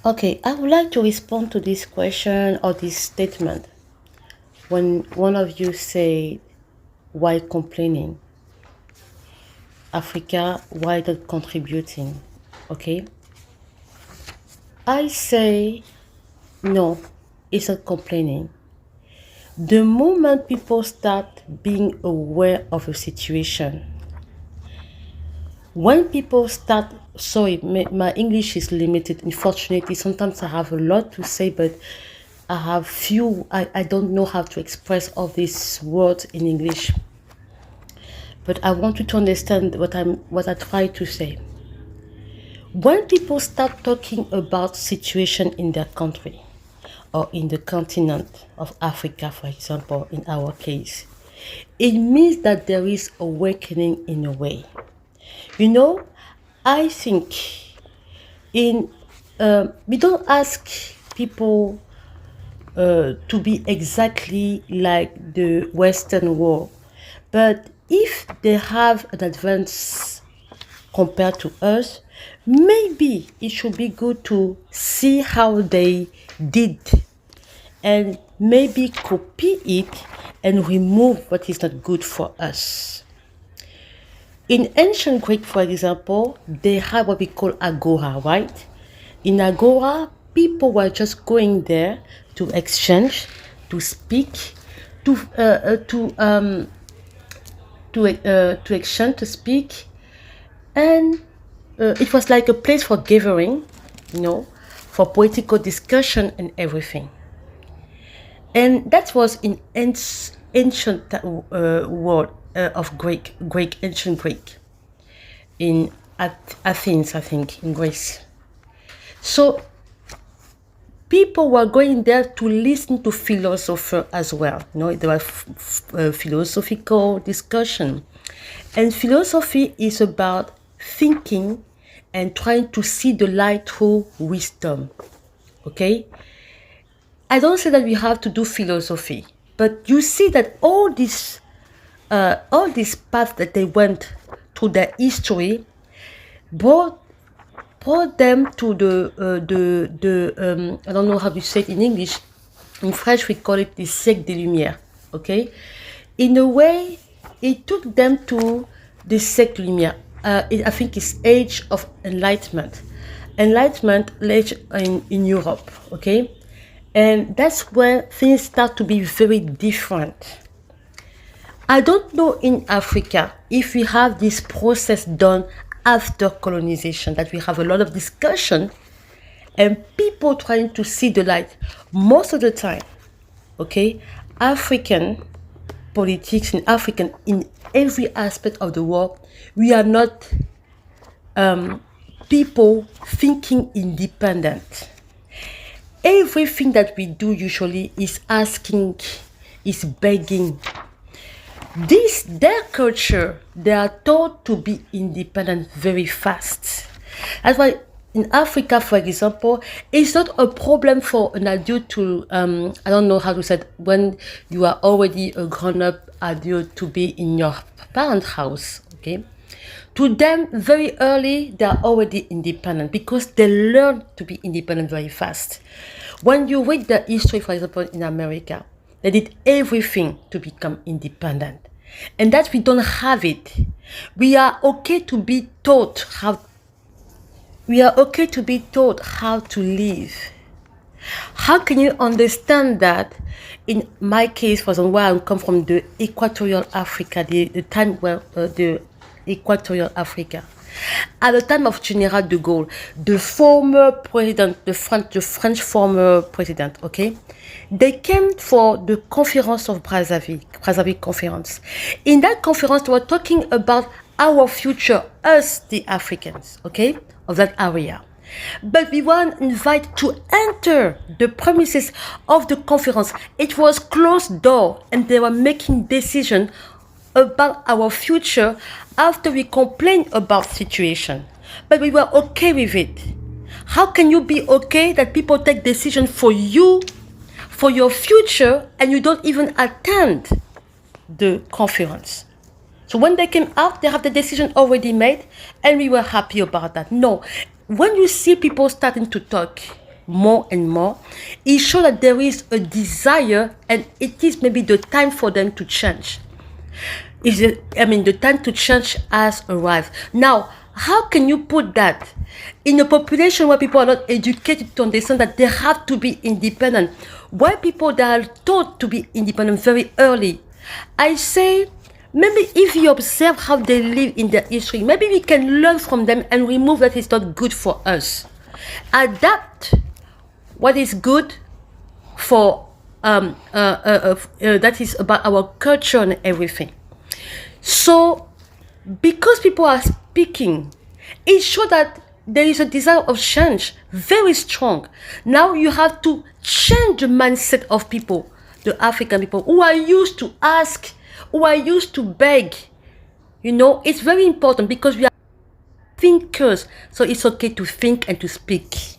Okay, I would like to respond to this question or this statement when one of you say, why complaining? Africa, why not contributing? Okay, I say no, it's not complaining. The moment people start being aware of a situation, when people start, sorry, my English is limited. Unfortunately, sometimes I have a lot to say, but I have few, I don't know how to express all these words in English. But I want you to understand what I try to say. When people start talking about situation in their country or in the continent of Africa, for example, in our case, it means that there is awakening in a way. You know, I think in we don't ask people to be exactly like the Western world, but if they have an advance compared to us, maybe it should be good to see how they did and maybe copy it and remove what is not good for us. In ancient Greek, for example, they had what we call agora, right? In agora, people were just going there to exchange, to speak, to uh, uh, to um, to exchange, to speak, and it was like a place for gathering, you know, for political discussion and everything. And that was in ancient world of Greek, ancient Greek, in Athens, I think, in Greece. So people were going there to listen to philosopher as well. You know, there was philosophical discussion, and philosophy is about thinking and trying to see the light through wisdom. Okay, I don't say that we have to do philosophy, but you see that all these paths that they went through their history brought brought them to the I don't know how to say it in English. In French, we call it the siècle des Lumières. Okay, in a way, it took them to the siècle des Lumières. I think it's age of enlightenment. Enlightenment age in Europe. Okay, and that's where things start to be very different. I don't know in Africa if we have this process done after colonization, that we have a lot of discussion and people trying to see the light. Most of the time, okay, African politics and African in every aspect of the world, we are not people thinking independent. Everything that we do usually is asking, is begging. This their culture, they are taught to be independent very fast. That's why in Africa, for example, it's not a problem for an adult to I don't know how to say it, when you are already a grown-up adult to be in your parent house. Okay. To them, very early, they are already independent because they learn to be independent very fast. When you read the history, for example, in America, they did everything to become independent. And that we don't have it. We are okay to be taught how we are okay to be taught how to live. How can you understand that? In my case, for example, where I come from, the equatorial Africa, the time where the equatorial Africa, at the time of General de Gaulle, the former president, the French former president, okay, they came for the conference of Brazzaville conference. In that conference, they were talking about our future, us, the Africans, okay, of that area. But we weren't invited to enter the premises of the conference. It was closed door and they were making decisions about our future after we complained about situation. But we were okay with it. How can you be okay that people take decisions for you, for your future, and you don't even attend the conference? So when they came out, they have the decision already made, and we were happy about that. No, when you see people starting to talk, more and more, it shows that there is a desire and it is maybe the time for them to change. The time to change has arrived. Now, how can you put that in a population where people are not educated to understand that they have to be independent, where people that are taught to be independent very early? I say, maybe if you observe how they live in their history, maybe we can learn from them and remove that is not good for us. Adapt what is good for that is about our culture and everything. So, because people are speaking, it shows that there is a desire of change, very strong. Now you have to change the mindset of people, the African people, who are used to ask, who are used to beg. It's very important because we are thinkers, so it's okay to think and to speak.